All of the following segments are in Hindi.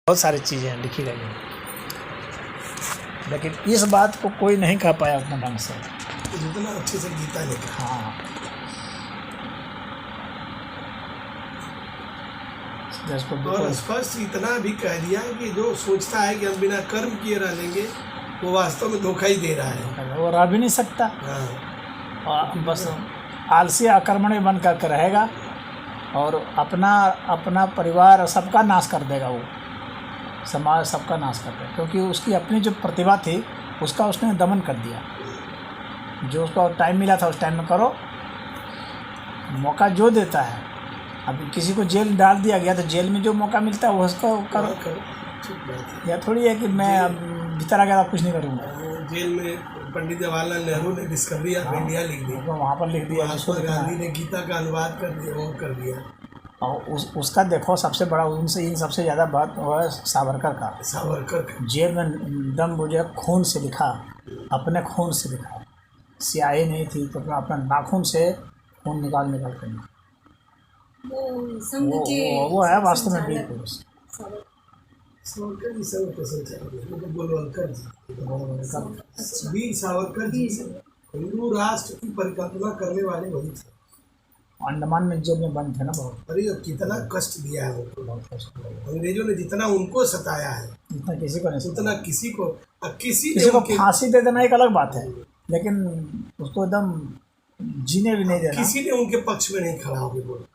बहुत सारी चीज़ें लिखी गई हैं, लेकिन इस बात को कोई नहीं कह पाया उतना ढंग से। जितना अच्छे से गीता लिखा। हाँ, और स्पष्ट इतना भी कह दिया कि जो सोचता है कि हम बिना कर्म किए रह लेंगे वो वास्तव में धोखा ही दे रहा है, वो रह भी नहीं सकता। हाँ। और बस आलसी अकर्मण्य बन करके रहेगा और अपना परिवार सबका नाश कर देगा, वो समाज सबका नाश कर देगा, क्योंकि उसकी अपनी जो प्रतिभा थी उसका उसने दमन कर दिया। जो उसको टाइम मिला था उस टाइम में करो, मौका जो देता है। अब किसी को जेल डाल दिया गया तो जेल में जो मौका मिलता है वो उसको करो। या थोड़ी है कि मैं अब भीतर आ गया कुछ नहीं करूँगा। जेल में पंडित जवाहरलाल नेहरू ने डिस्कवरी ऑफ इंडिया लिख दी, वहाँ पर लिख दिया। महात्मा गांधी ने गीता का अनुवाद कर दिया, वो कर दिया। और उसका देखो सबसे बड़ा उनसे इन सबसे ज़्यादा बात वो है सावरकर का। सावरकर का जेल में दम बुझे खून से लिखा, अपने खून से लिखा। स्याही नहीं थी तो अपना नाखून से खून निकाल कर वो है वास्तव में वीर पुरुष। सावरकर जी सब पसंद है, गोलवलकर जी, वीर सावरकर जी हिंदू राष्ट्र की परिकल्पना करने वाले वही थे। अंडमान में जेल में बंद थे ना बहुत। अरे कितना कष्ट दिया है उनको, बहुत कष्ट लगा। अंग्रेजों ने जितना उनको सताया है इतना किसी को नहीं, उतना किसी को किसी को फांसी दे देना एक अलग बात है, लेकिन उसको एकदम जीने भी नहीं देना। किसी ने उनके पक्ष में नहीं खड़ा होकर बोला।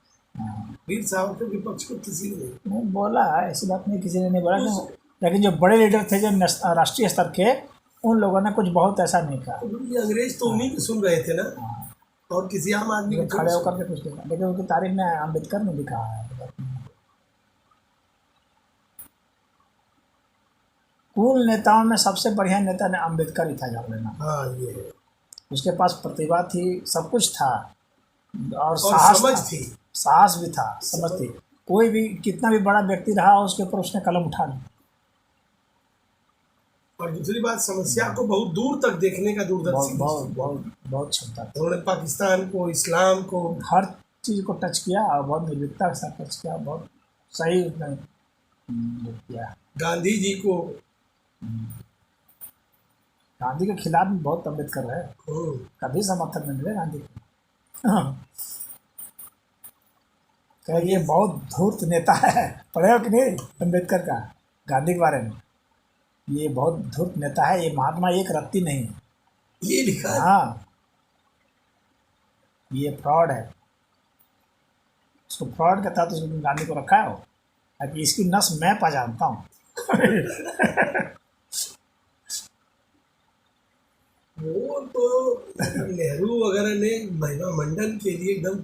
वीर सावरकर के पक्ष को किसी ने नहीं बोला, ऐसी बात नहीं, किसी ने नहीं बोला। लेकिन जो बड़े लीडर थे जो राष्ट्रीय स्तर के, उन लोगों ने कुछ बहुत ऐसा नहीं कहा। अंग्रेज तो उन्हीं की सुन रहे थे ना, और किसी आम आदमी को खड़े होकर के कुछ देखा। लेकिन उनकी तारीफ में अम्बेडकर ने लिखा है। कुल नेताओं में सबसे बढ़िया नेता ने अम्बेडकर ही था, जान लेना। हाँ, ये उसके पास प्रतिभा थी, सब कुछ था, और समझ थी, साहस भी था, समझ थी। कोई भी कितना भी बड़ा व्यक्ति रहा उसके ऊपर उसने कलम उठा ली। और दूसरी बात, समस्या को बहुत दूर तक देखने का दूरदर्शी, बहुत क्षमता थी। उन्होंने पाकिस्तान को, इस्लाम को, हर चीज़ को टच किया और बहुत निर्भीकता के साथ टच किया, बहुत सही उसने किया। गांधी जी को, गांधी के खिलाफ भी बहुत अम्बेडकर है, कभी समर्थन नहीं मिले गांधी को। ये बहुत धूर्त नेता है, पढ़े हो कि नहीं अम्बेडकर का, गांधी के बारे में? ये बहुत धूर्त नेता है, ये महात्मा एक रत्ती नहीं है, ये लिखा है। हाँ, ये फ्रॉड है। उसको फ्रॉड के तहत उसको गांधी को रखा है, अभी इसकी नस मैं पहचानता हूँ। वो तो नेहरू वगैरह ने महिमा मंडल के लिए एकदम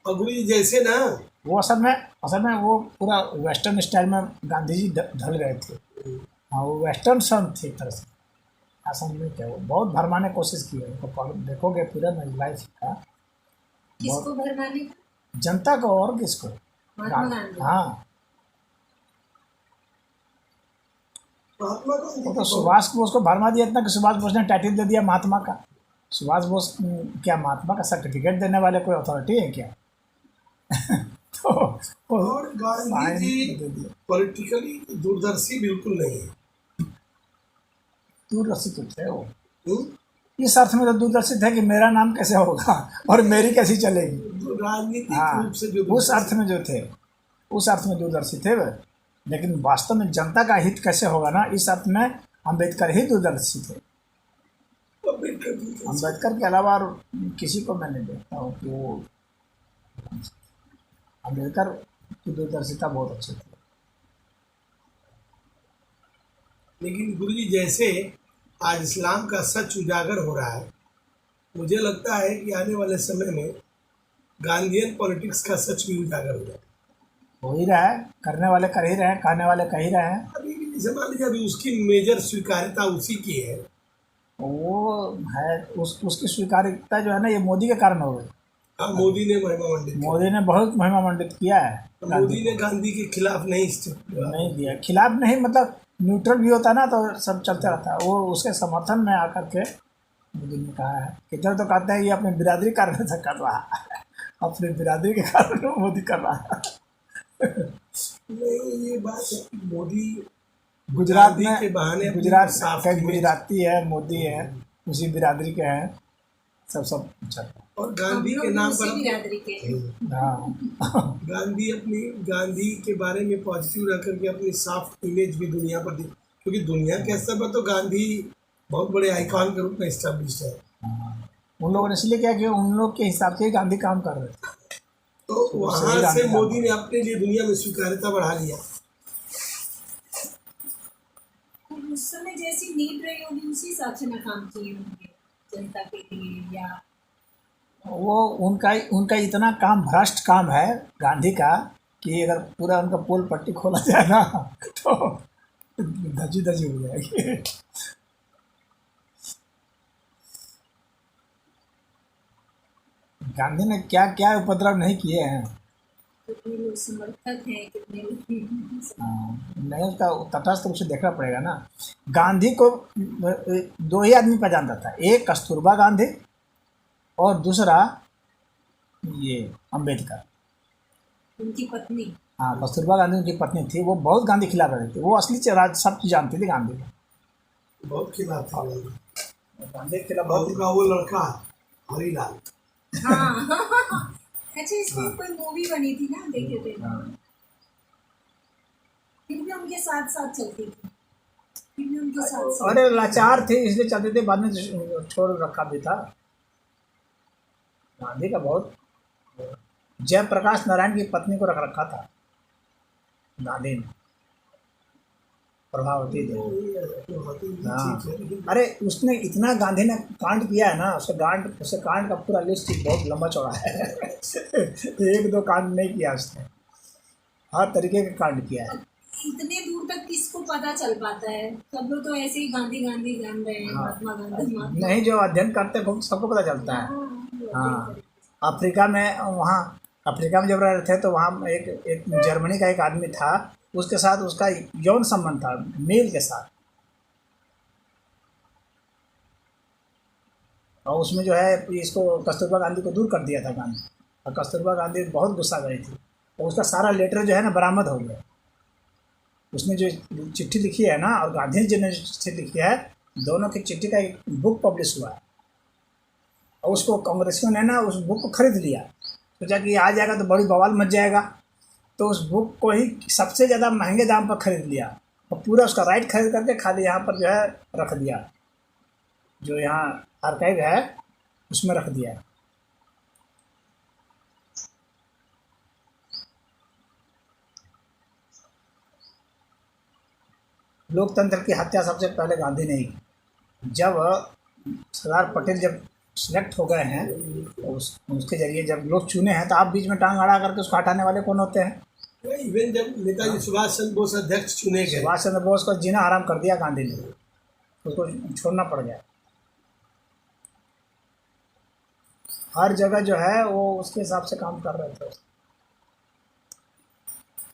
अगुई जैसे ना, वो असल में वो पूरा वेस्टर्न स्टाइल में गांधी जी ढल गए थे। हाँ, वो वेस्टर्न सन थे एक तरह से, ऐसा नहीं थे। वो बहुत भरमाने की कोशिश की है उनको, देखोगे पूरा लाइफ का। किसको भरमाने? जनता को, और किसको? हाँ, वो तो सुभाष बोस को भरमा दिया इतना कि सुभाष बोस ने टाइटल दे दिया महात्मा का। सुभाष बोस क्या महात्मा का सर्टिफिकेट देने वाले कोई अथॉरिटी है क्या? तो और गांधी जी पॉलिटिकली दूरदर्शी बिल्कुल नहीं है। दूरदर्शी तो थे वो, इस अर्थ में तो दूरदर्शी थे कि मेरा नाम कैसे होगा और मेरी कैसी चलेगी, राजनीतिक रूप से जो उस अर्थ में जो थे, उस अर्थ में दूरदर्शी थे वह। लेकिन वास्तव में जनता का हित कैसे होगा ना, इस अर्थ में अम्बेडकर ही दूरदर्शी थे। अम्बेडकर के अलावा और किसी को मैं नहीं देखता हूँ कि वो, अम्बेडकर की दूरदर्शिता बहुत अच्छी थी। लेकिन गुरुजी जैसे आज इस्लाम का सच उजागर हो रहा है, मुझे लगता है कि आने वाले समय में गांधीयन पॉलिटिक्स का सच भी उजागर हो जाएगा। हो ही रहा है, करने वाले कर ही रहे हैं, कहने वाले कह ही रहे हैं। अभी जैसे मान लीजिए अभी उसकी मेजर स्वीकार्यता उसी की है, वो है उसकी स्वीकार्यता जो है ना, ये मोदी के कारण हो गई। हाँ, मोदी ने महिमा मंडित, मोदी ने बहुत महिमा मंडित किया है। मोदी ने गांधी के खिलाफ नहीं दिया, खिलाफ नहीं, मतलब न्यूट्रल भी होता ना तो सब चलते रहता है। वो उसके समर्थन में आकर के मोदी ने कहा है, किधर तो कहते हैं ये अपनी बिरादरी कारण से कर रहा है, अपनी बिरादरी के कारण मोदी कर रहा है। नहीं, ये बात है कि मोदी गुजरात गांधी में के बहाने अपनी गुजरात साफ का इमेज, गुजराती है, मोदी है, उसी बिरादरी के हैं, सब अच्छा। और हम गांधी लोग के भी नाम उसी पर बिरादरी के हैं। हाँ गांधी के बारे में पॉजिटिव रह करके अपनी सॉफ्ट इमेज भी दुनिया पर दी, क्योंकि दुनिया के स्तर पर तो गांधी बहुत बड़े आइकॉन के रूप में स्टैब्लिश है। उन लोगों ने इसलिए क्या कि उन लोग के हिसाब से ही गांधी काम कर रहे थे, तो शुरू से वहां ही से गांधी काम मोदी कर ने रहे अपने लिए दुनिया में स्वीकार्यता बढ़ा लिया। तो उस समय जैसी नीड रही होगी उसी हिसाब से ना काम किए होंगे जनता के लिए, या थे। वो उनका इतना काम भ्रष्ट काम है गांधी का कि अगर पूरा उनका पोल पट्टी खोला जाए ना तो धजी धजी हो जाएगी। गांधी ने क्या क्या उपद्रव नहीं किए हैं। कितने लोग समर्थक हैं, कितने लोग नहीं, उसका तटस्थ रूप से देखना पड़ेगा ना। गांधी को दो ही आदमी पहचानता था, एक कस्तूरबा गांधी और दूसरा ये अम्बेडकर। उनकी पत्नी। हाँ, कस्तूरबा गांधी उनकी पत्नी थी, वो बहुत गांधी खिलाफ रही थी, वो असली राज सब चीज़ जानती थी गांधी को। बहुत खिलाफ था गांधी। गांधी के खिलाफ और बहुत उनका वो लड़का हरीलाल, हाँ अच्छा, इसकी कोई मूवी बनी थी ना, देखे थे। फिर भी उनके साथ साथ चलती थी, फिर भी उनके साथ साथ। अरे लाचार थे इसलिए चलते थे, बाद में छोड़ रखा भी था। गांधी का बहुत जयप्रकाश नारायण की पत्नी को रख रखा था गांधी ने, प्रभावती थी। हाँ, अरे उसने इतना गांधी ने कांड किया है ना, उसके कांड का पूरा लिस्ट बहुत लंबा चौड़ा है। एक दो कांड नहीं किया उसने, हर तरीके का कांड किया है। इतने दूर तक किसको पता चल पाता है, सब लोग तो ऐसे ही गांधी गांधी जान रहे हैं, महात्मा गांधी महात्मा। नहीं, जो अध्ययन करते हैं सबको पता चलता है। हाँ, अफ्रीका में, वहाँ अफ्रीका में जब रह रहे थे तो वहाँ एक जर्मनी का एक आदमी था, उसके साथ उसका यौन संबंध था, मेल के साथ, और उसमें जो है इसको कस्तूरबा गांधी को दूर कर दिया था गांधी, और कस्तूरबा गांधी बहुत गुस्सा गई थी, और उसका सारा लेटर जो है ना बरामद हो गया। उसने जो चिट्ठी लिखी है ना और गांधी जी ने चिट्ठी लिखी है, दोनों की चिट्ठी का एक बुक पब्लिश हुआ है, और उसको कांग्रेसियों ने ना उस बुक को खरीद लिया, सोचा कि आ जाएगा तो बड़ी बवाल मच जाएगा, तो उस बुक को ही सबसे ज़्यादा महंगे दाम पर खरीद लिया, और पूरा उसका राइट खरीद करके खाली यहाँ पर जो है रख दिया, जो यहाँ आर्काइव है उसमें रख दिया। लोकतंत्र की हत्या सबसे पहले गांधी ने ही की। जब सरदार पटेल जब सिलेक्ट हो गए हैं तो उसके जरिए जब लोग चुने हैं, तो आप बीच में टांग अड़ा करके उसको हटाने वाले कौन होते हैं? इवन जब नेताजी सुभाष चंद्र बोस अध्यक्ष चुने गए, सुभाष चंद्र बोस का जीना आराम कर दिया गांधी ने, उसको छोड़ना पड़ गया। हर जगह जो है वो उसके हिसाब से काम कर रहे थे।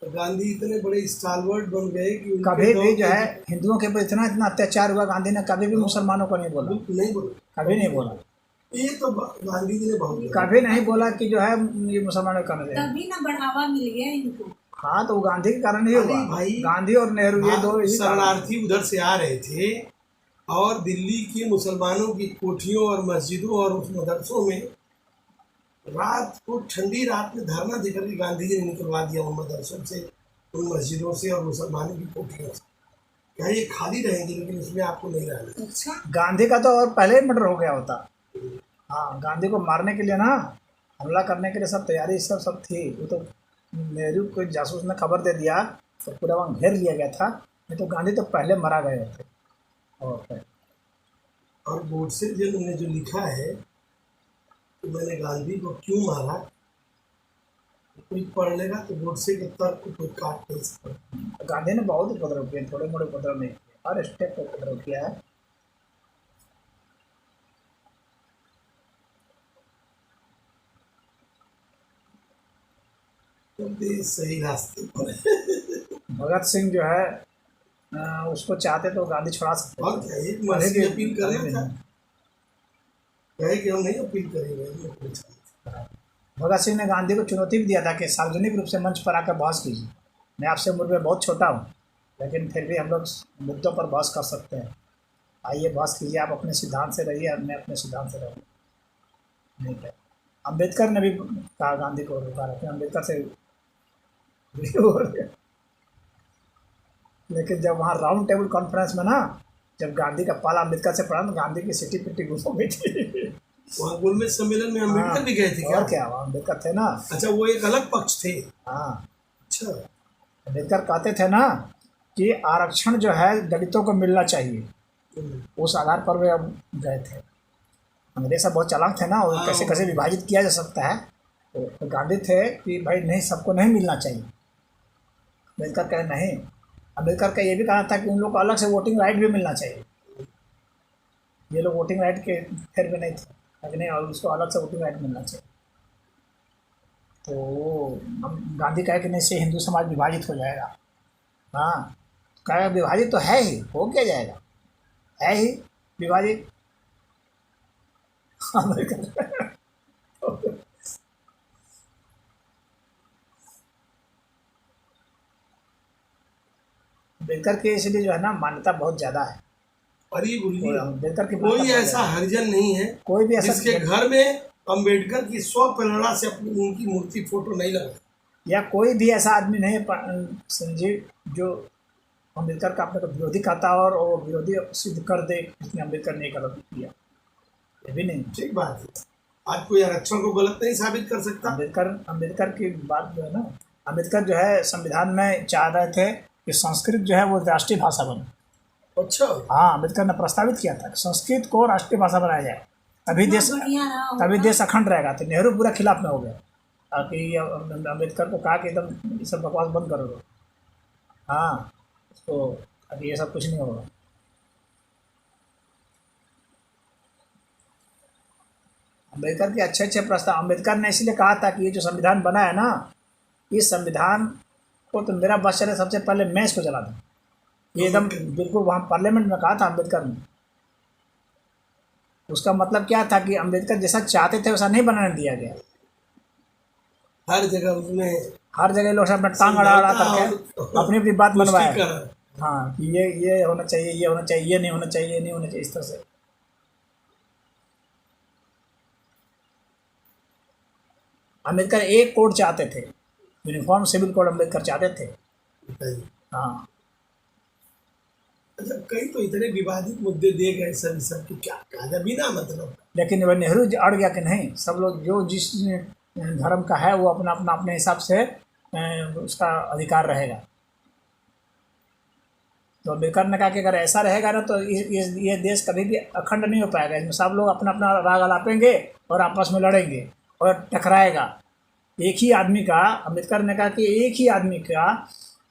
तो गांधी इतने बड़े स्टालवर्ड बन गए कि उनके कभी भी दौर जो के- है हिंदुओं के ऊपर इतना इतना अत्याचार हुआ, गांधी ने कभी भी मुसलमानों को नहीं बोला, बिल्कुल नहीं बोले। कभी नहीं बोला, ये तो गांधी जी ने बहुत किया। कभी नहीं बोला कि जो है ये मुसलमानों को करना चाहिए। तभी ना बढ़ावा मिल गया इनको। हाँ, तो वो गांधी के कारण ही अरे हुआ। भाई, गांधी और नेहरू ये दो ही कारण। शरणार्थी उधर से आ रहे थे और दिल्ली की मुसलमानों की कोठियों और मस्जिदों और उस मदरसों में रात को, ठंडी रात में धरना देकर के गांधी जी ने निकलवा दिया उन मदरसों से, उन मस्जिदों से और मुसलमानों की कोठियों से। क्या ये खाली रहेंगी, लेकिन इसमें आपको नहीं रहना। अच्छा, गांधी का तो और पहले ही मर्डर हो गया होता। हाँ, गांधी को मारने के लिए ना, हमला करने के लिए सब तैयारी सब थी। वो तो नेहरू को जासूस ने खबर दे दिया तो पूरा वहाँ घेर लिया गया था, नहीं तो गांधी तो पहले मरा गए होते। और गोडसे जी ने जो लिखा है कि मैंने गांधी को क्यों मारा, कोई पढ़ लेगा तो गोडसे के तर्क को कोई काट नहीं सकता। गांधी ने बहुत उपद्रव किए, थोड़े मोड़े उपद्रव नहीं किए, हर स्टेप पर उपद्रव किया है। तो देश सही रास्ते पर है। भगत सिंह जो है उसको चाहते तो गांधी छुड़ा सकते और क्या, एक मर्सी अपील करना था, कहे कि हम नहीं अपील करेंगे। भगत सिंह ने गांधी को चुनौती भी दिया था कि सार्वजनिक रूप से मंच पर आकर बहस कीजिए, मैं आपसे उम्र में बहुत छोटा हूँ, लेकिन फिर भी हम लोग मुद्दों पर बहस कर सकते हैं। आइए बहस कीजिए, आप अपने सिद्धांत से रहिए, मैं अपने सिद्धांत से रहूँ। नहीं है। अम्बेडकर ने भी कहा गांधी को रुका रखे, अम्बेडकर से लेकिन जब वहाँ राउंड टेबल कॉन्फ्रेंस में ना, जब गांधी का पाला अम्बेडकर से पड़ा तो गांधी की सिटी पिट्टी गुम हो गई थी। वहाँ गोलमेज सम्मेलन में अम्बेडकर भी गए थे क्या? और क्या, वहाँ अम्बेडकर थे ना। अच्छा, वो एक अलग पक्ष थे। हाँ, अच्छा। अम्बेडकर कहते थे ना कि आरक्षण जो है दलितों को मिलना चाहिए, उस आधार पर वे अब गए थे। अंग्रेज सब बहुत चालाक थे ना, और कैसे कैसे विभाजित किया जा सकता है। तो गांधी थे कि भाई नहीं, सबको नहीं मिलना चाहिए। अम्बेडकर कहे नहीं। अम्बेडकर का ये भी कहना था कि उन लोग को अलग से वोटिंग राइट भी मिलना चाहिए। ये लोग वोटिंग राइट के फेर में नहीं थे, लेकिन नहीं, और उसको अलग से वोटिंग राइट मिलना चाहिए। तो हम गांधी कहे कि नहीं, से हिंदू समाज विभाजित हो जाएगा। हाँ, कहे विभाजित तो है ही, हो क्या जाएगा, है ही विभाजित। अम्बेडकर के इसलिए जो है ना मान्यता बहुत ज़्यादा है। और ये गुरुजी, अम्बेडकर की कोई ऐसा हरिजन नहीं है कोई भी ऐसा जिसके घर में अम्बेडकर की स्वप्रेरणा से अपनी उनकी मूर्ति फोटो नहीं लगा, या कोई भी ऐसा आदमी नहीं है संजीव जो अम्बेडकर का अपने को विरोधी कहता और वो विरोधी सिद्ध कर दे जिसने अम्बेडकर ने गलत किया, ये भी नहीं। ठीक बात है। आज कोई आरक्षण को गलत नहीं साबित कर सकता। अम्बेडकर की बात जो है ना, अम्बेडकर जो है संविधान में चाह रहे थे कि संस्कृत जो है वो राष्ट्रीय भाषा बने। अच्छा। हाँ, अम्बेडकर ने प्रस्तावित किया था कि संस्कृत को राष्ट्रीय भाषा बनाया जाए, तभी देश अखंड रहेगा। तो नेहरू पूरा खिलाफ में हो गया, ताकि अम्बेडकर को कहा कि एकदम ये सब बकवास बंद करो। हाँ, तो अभी ये सब कुछ नहीं होगा। अम्बेडकर के अच्छे अच्छे प्रस्ताव, अम्बेडकर ने इसलिए कहा था कि ये जो संविधान बना है ना, इस संविधान को तो मेरा बस चले सबसे पहले मैं इसको चला दूँ। ये एकदम बिल्कुल वहाँ पार्लियामेंट में कहा था अम्बेडकर ने। उसका मतलब क्या था कि अम्बेडकर जैसा चाहते थे वैसा नहीं बनाने दिया गया। हर जगह उसमें हर जगह लोग अपना टांग अड़ा करके अपनी अपनी बात बनवाया। हाँ, कि ये होना चाहिए, ये होना चाहिए, ये नहीं होना चाहिए, ये नहीं होना चाहिए, इस तरह से। अम्बेडकर एक कोड चाहते थे, यूनिफॉर्म सिविल कोड अम्बेडकर चाहते थे। हाँ। अच्छा, कई तो इतने विवादित मुद्दे दिए गए सभी सब की क्या कहा बिना मतलब। लेकिन वह नेहरू अड़ गया कि नहीं, सब लोग जो जिस धर्म का है वो अपना अपना अपने हिसाब से उसका अधिकार रहेगा। तो अम्बेडकर ने कहा कि अगर ऐसा रहेगा ना तो ये देश कभी भी अखंड नहीं हो पाएगा। इसमें सब लोग अपना अपना राग अलापेंगे और आपस में लड़ेंगे और टकराएगा। एक ही आदमी का, अम्बेडकर ने कहा कि एक ही आदमी का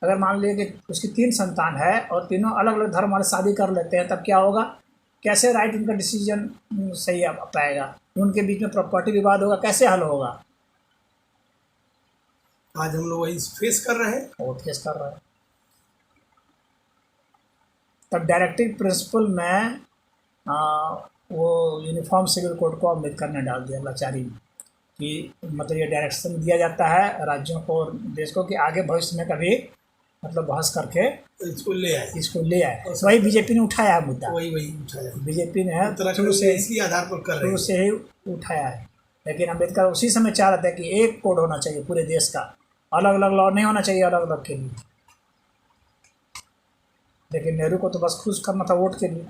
अगर मान लीजिए कि उसकी 3 संतान है और तीनों अलग अलग धर्म वाले शादी कर लेते हैं, तब क्या होगा, कैसे राइट उनका डिसीजन सही आ पाएगा, उनके बीच में प्रॉपर्टी विवाद होगा, कैसे हल होगा। आज हम लोग वही फेस कर रहे हैं। वो फेस कर रहे हैं। तब डायरेक्टिव प्रिंसिपल में वो यूनिफॉर्म सिविल कोड को अम्बेडकर ने डाल दिया लाचारी में, कि मतलब ये डायरेक्शन दिया जाता है राज्यों को और देश को कि आगे भविष्य में कभी मतलब बहस करके इसको ले आए। वही बीजेपी ने उठाया है मुद्दा, वही उठाया बीजेपी ने शुरू से इसी आधार पर कर रहे हैं, शुरू से ही उठाया है। लेकिन अम्बेडकर उसी समय चाह रहे थे कि एक कोड होना चाहिए पूरे देश का, अलग अलग लॉ नहीं होना चाहिए अलग अलग के लिए। लेकिन नेहरू को तो बस खुश करना था वोट के लिए।